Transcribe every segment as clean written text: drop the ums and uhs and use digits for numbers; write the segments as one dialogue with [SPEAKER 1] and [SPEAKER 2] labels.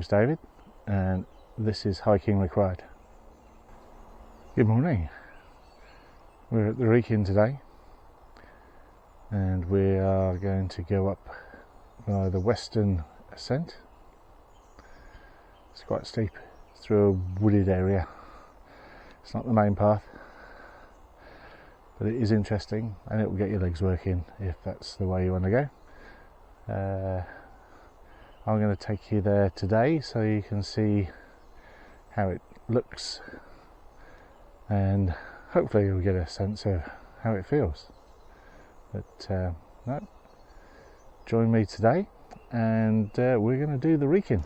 [SPEAKER 1] name's David and this is Hiking Required. Good morning. We're at the Wrekin today and we are going to go up by the western ascent. It's quite steep through a wooded area. It's not the main path, but it is interesting and it will get your legs working if that's the way you want to go. I'm going to take you there today so you can see how it looks and hopefully you'll get a sense of how it feels. But no, join me today and we're going to do the Wrekin.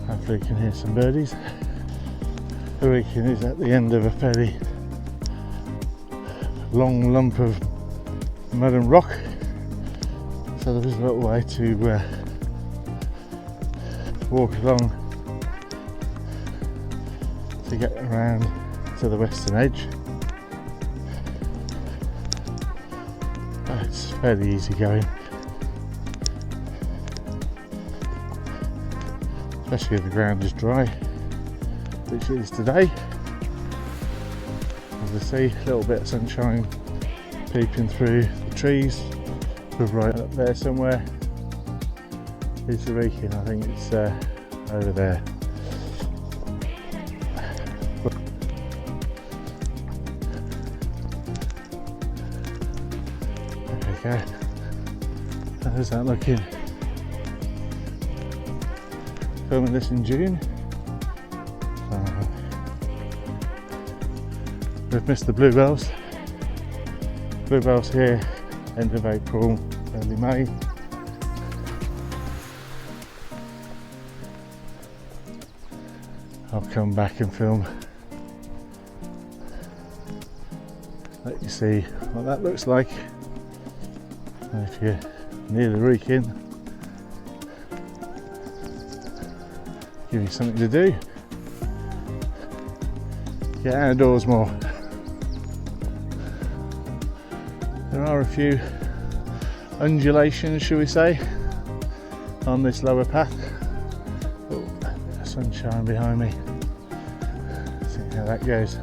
[SPEAKER 1] Hopefully you can hear some birdies. The Wrekin is at the end of a fairly long lump of mud and rock, so there is a little way to walk along to get around to the western edge. It's fairly easy going, especially if the ground is dry, which it is today. As I see, a little bit of sunshine peeping through the trees. We're right up there somewhere is the Wrekin. I think it's over there. There we go. How's that looking? Filming this in June. We've missed the bluebells. Bluebells here, end of April, early May. I'll come back and film, let you see what that looks like. And if you're near the Wrekin, give you something to do. Get outdoors more. There are a few undulations, shall we say, on this lower path. Oh, a bit of sunshine behind me. See how that goes.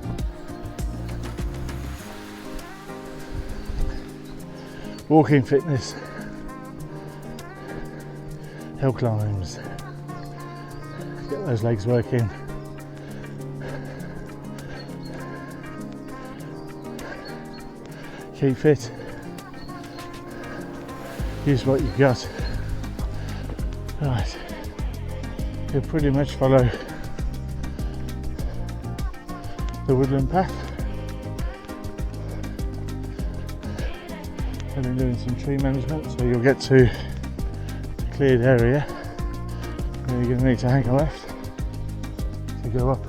[SPEAKER 1] Walking fitness, hill climbs, get those legs working. Keep fit. Use what you've got. Right, you pretty much follow the woodland path. I've been doing some tree management, so you'll get to a cleared area where you're going to need to hang a left to go up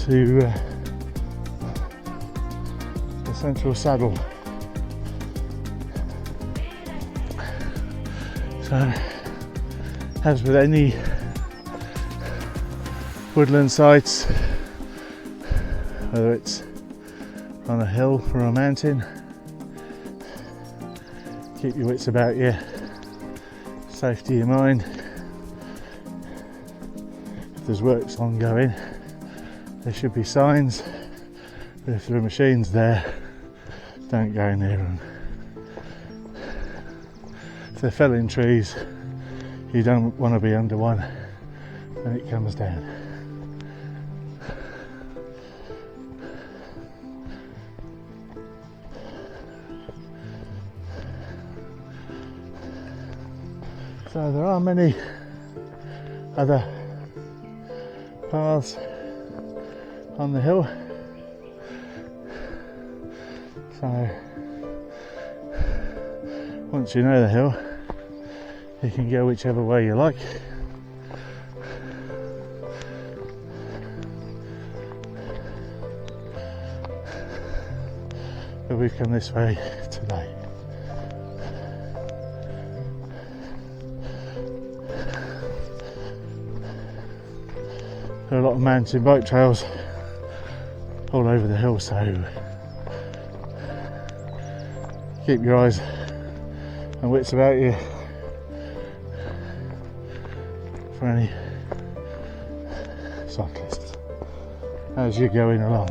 [SPEAKER 1] to the central saddle. So, as with any woodland sites, whether it's on a hill or a mountain, keep your wits about you, safety in mind. If there's works ongoing, there should be signs, but if there are machines there, don't go near them. If they're felling trees, you don't want to be under one when it comes down. So there are many other paths on the hill. So once you know the hill, you can go whichever way you like. But we've come this way today. There are a lot of mountain bike trails all over the hill, so keep your eyes and wits about you for any cyclists as you're going along.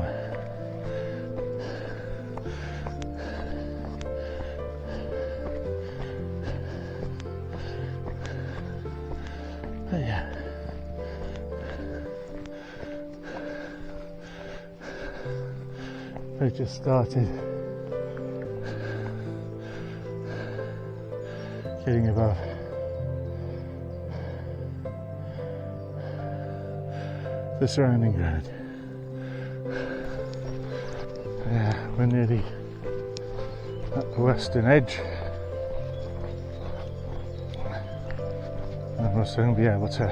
[SPEAKER 1] But yeah, we just started getting above the surrounding ground. Yeah, we're nearly at the western edge, and we'll soon be able to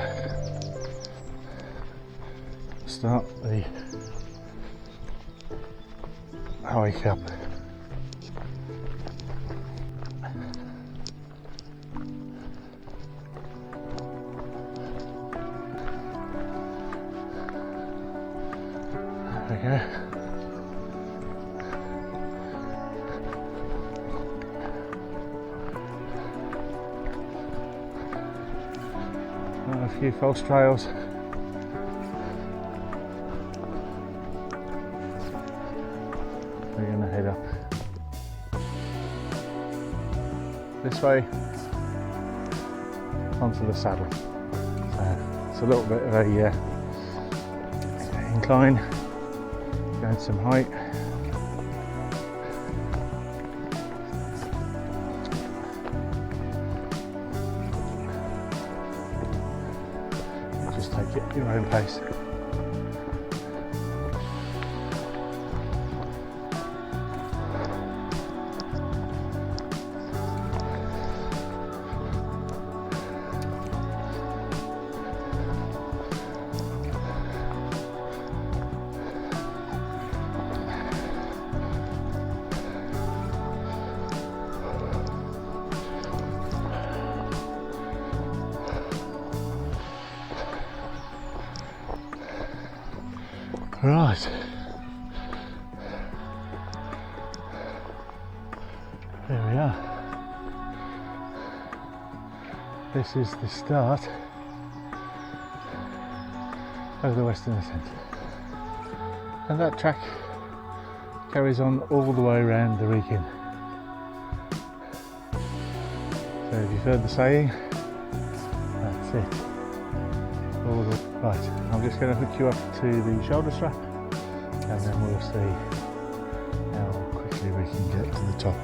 [SPEAKER 1] start the hike up. There we go. A few false trails. We're going to head up this way onto the saddle. It's a little bit of a incline, going some height. Just take it at your own pace. Right, there we are. This is the start of the Western Ascent, and that track carries on all the way around the Wrekin. So if you've heard the saying, that's it. Right, I'm just going to hook you up to the shoulder strap, and then we'll see how quickly we can get to the top.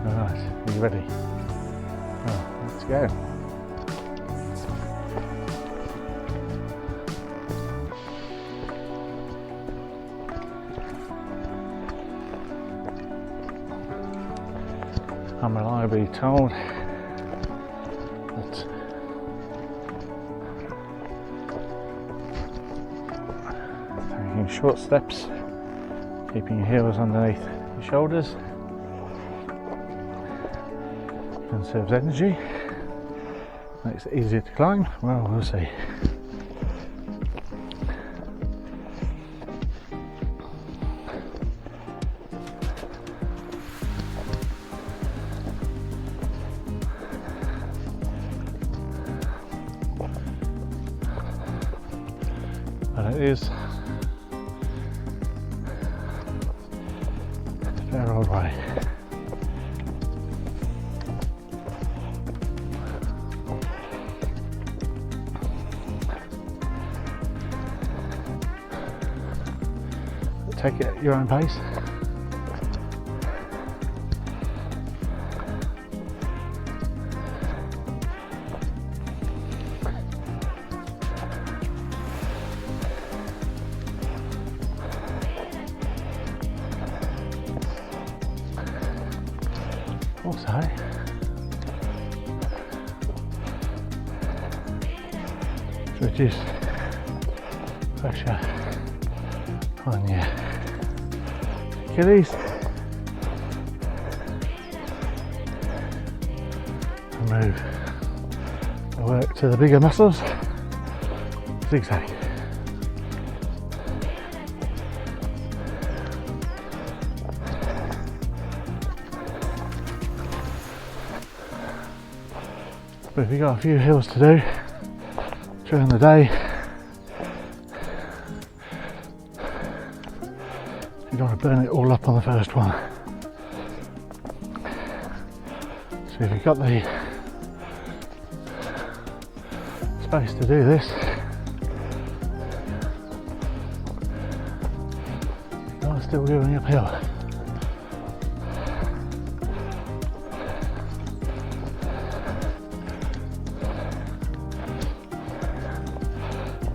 [SPEAKER 1] Alright, are you ready? Oh, let's go. I'm reliably told that taking short steps, keeping your heels underneath your shoulders, conserves energy, makes it easier to climb. Well, we'll see. And it is their old way. Take it at your own pace. Also, to reduce pressure on your Achilles and move work to the bigger muscles, zigzag. But if you've got a few hills to do during the day, you don't want to burn it all up on the first one. So if you've got the space to do this, you're still going uphill.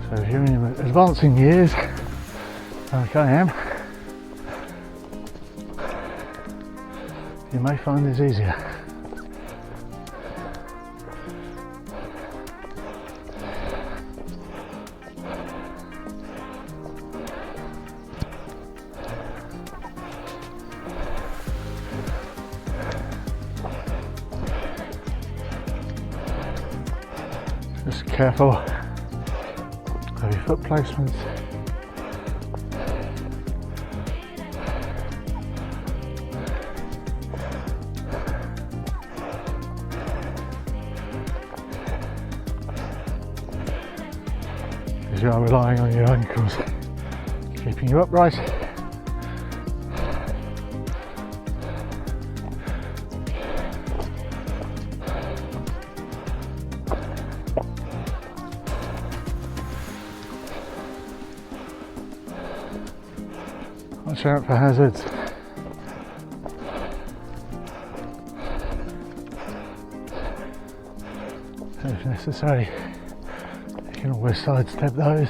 [SPEAKER 1] So if you're in advancing years, like I am, you may find this easier. Just careful of your foot placements. Because you are relying on your ankles keeping you upright. Watch out for hazards. If necessary, you can always sidestep those.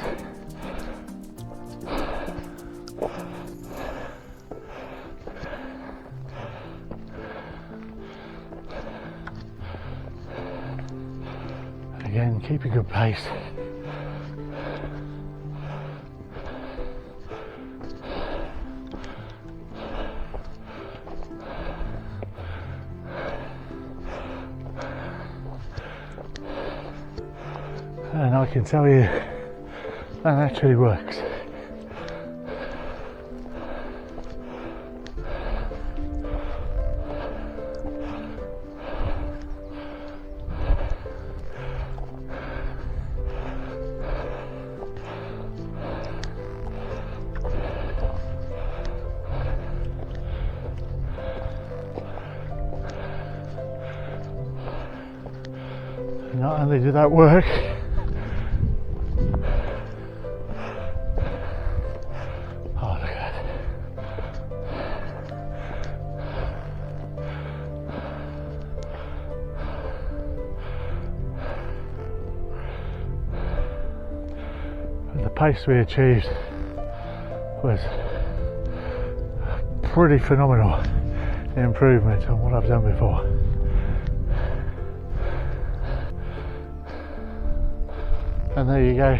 [SPEAKER 1] Again, keep a good pace. And I can tell you that actually works. Not only did that work, the pace we achieved was pretty phenomenal improvement on what I've done before. And there you go,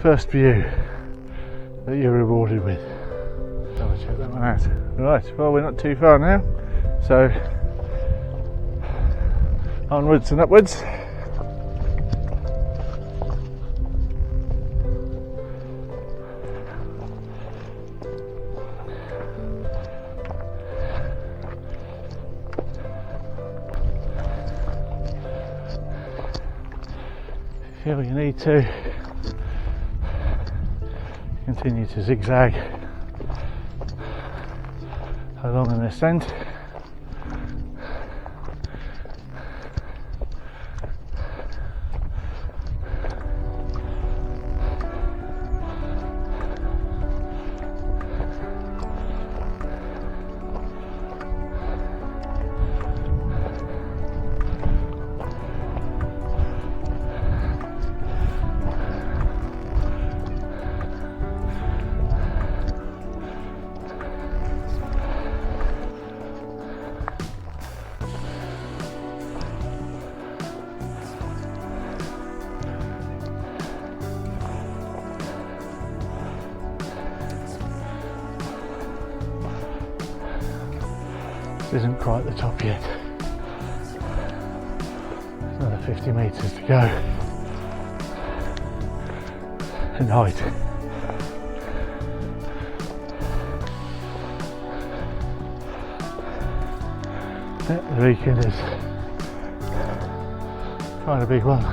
[SPEAKER 1] first view that you're rewarded with. I'll check that one out. Right, well, we're not too far now, so onwards and upwards. Feel you need to continue to zigzag along an ascent. Isn't quite the top yet. 150 metres to go in height. The Wrekin is quite a big one.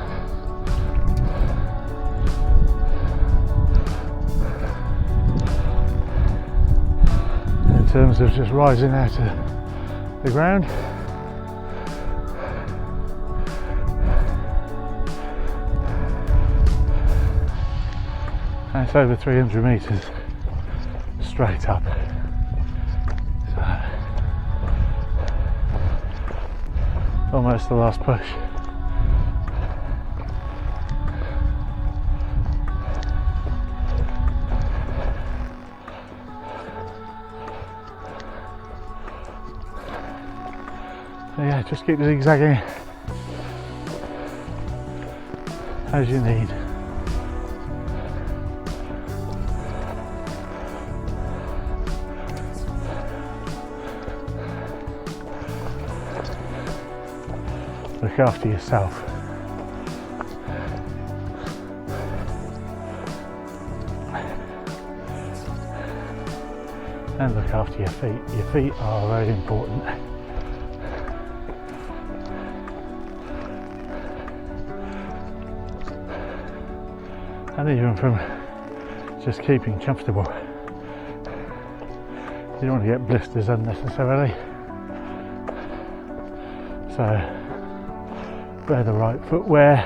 [SPEAKER 1] In terms of just rising out of the ground. And it's over 300 metres straight up. So, almost the last push. So yeah, just keep zigzagging as you need. Look after yourself. And look after your feet. Your feet are very important. And even from just keeping comfortable. You don't want to get blisters unnecessarily. So wear the right footwear,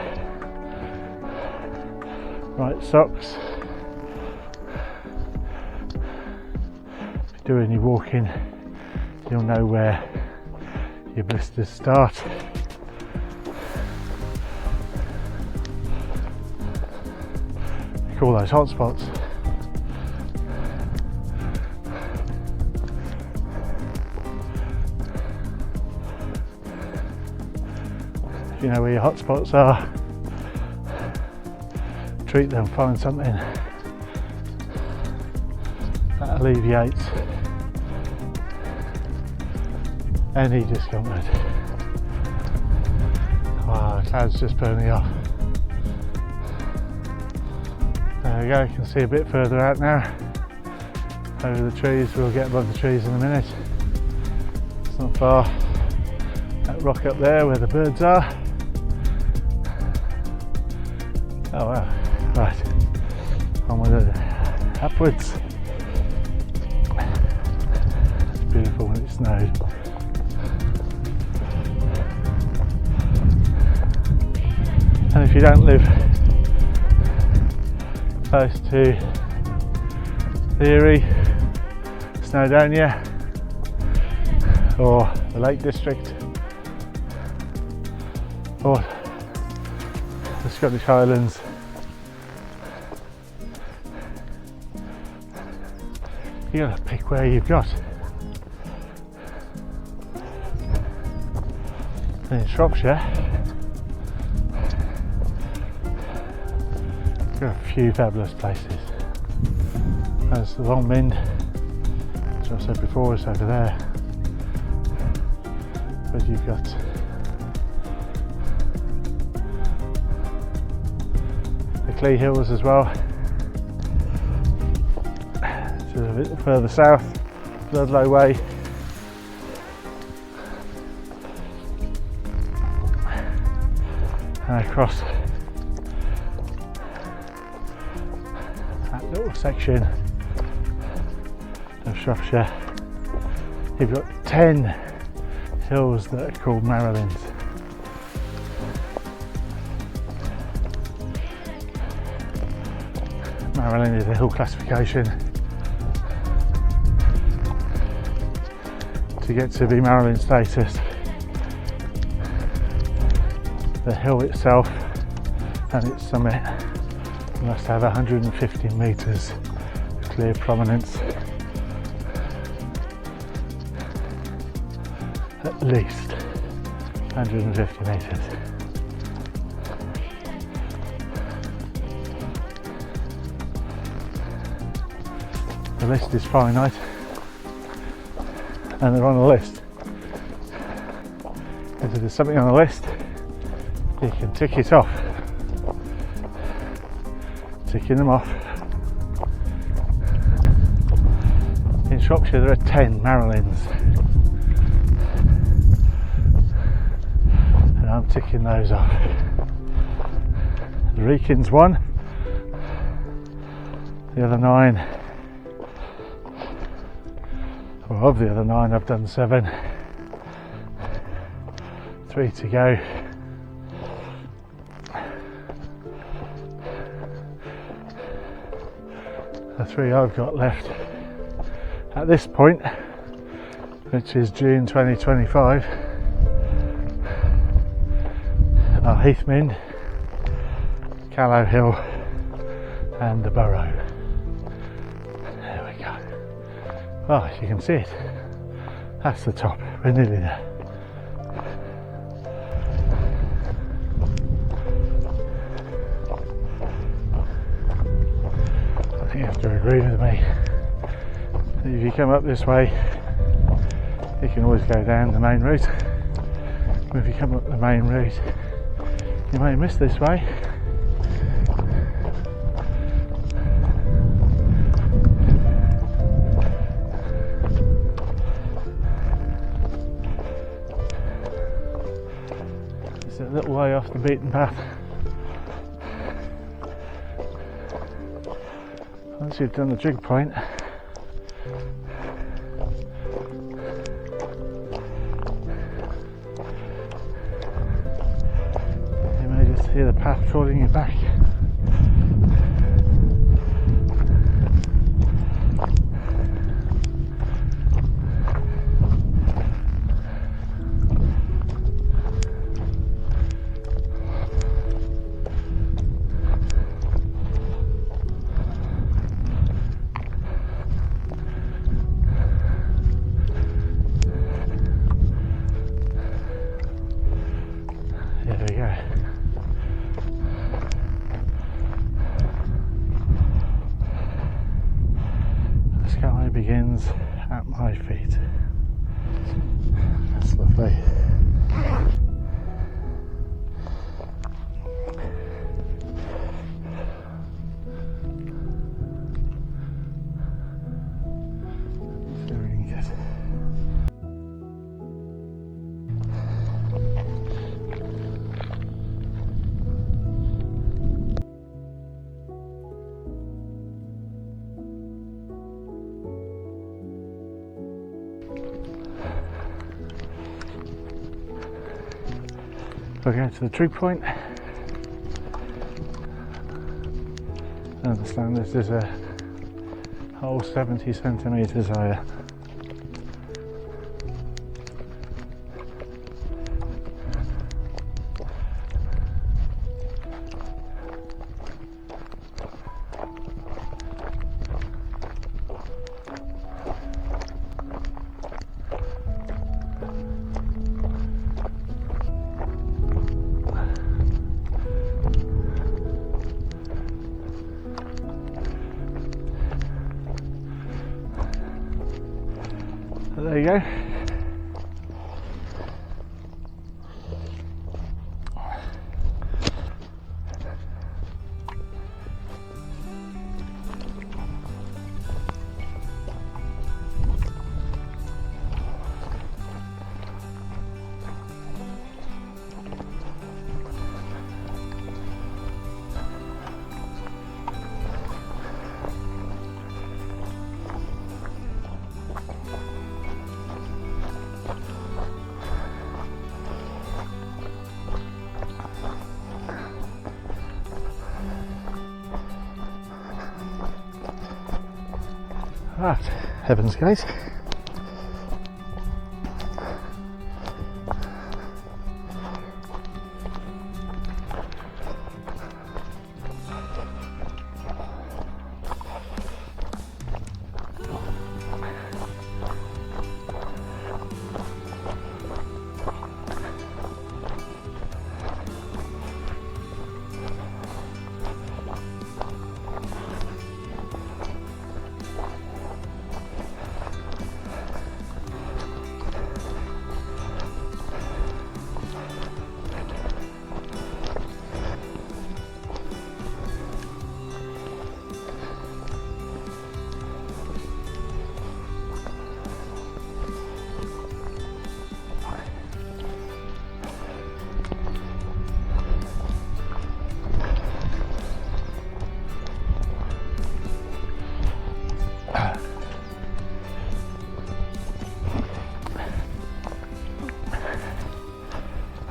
[SPEAKER 1] right socks. If you're doing your walking, you'll know where your blisters start. You call those hot spots. If you know where your hot spots are, treat them, find something that alleviates any discomfort. Wow, the clouds just burning off. There we go, you can see a bit further out now. Over the trees, we'll get above the trees in a minute. It's not far. That rock up there where the birds are. Oh wow, right, on with it, upwards. It's beautiful when it snowed. And if you don't live close to the Erie, Snowdonia or the Lake District or the Scottish Highlands, you gotta pick where you've got. In Shropshire, there are a few fabulous places. There's the Long Mind, which I said before is over there, but you've got the Clee Hills as well, which is a bit further south, Ludlow Way. And across that little section of Shropshire, you've got 10 hills that are called Marilyns. Marilyn is a hill classification. To get to be Marilyn status, the hill itself and its summit must have 150 metres of clear prominence, at least 150 metres. The list is finite and they're on a list. If there's something on the list, You can tick it off. Ticking them off. In Shropshire there are 10 Marilyns, and I'm ticking those off. The Wrekin's 1, the other 9, well, of the other 9 I've done 7, 3 to go. The 3 I've got left at this point, which is June 2025, are Heathmind, Callow Hill and the Burrow. There we go. Oh, you can see it. That's the top. We're nearly there. I think you have to agree with me. If you come up this way, you can always go down the main route. But if you come up the main route, you may miss this way. It's a little way off the beaten path. Once you've done the trig point, you may just hear the path calling you back. There we go. The sky begins at my feet. That's lovely. See what we can get. We're going to the trig point. I understand this is a whole 70 centimetres higher. There you go. Right, Heaven's Gate.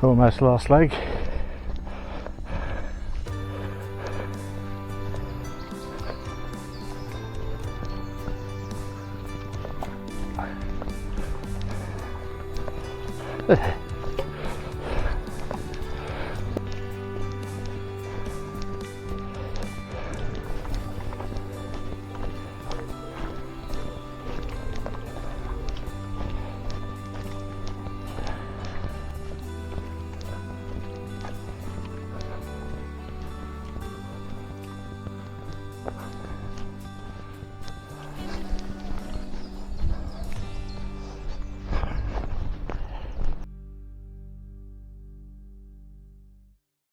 [SPEAKER 1] Almost last leg.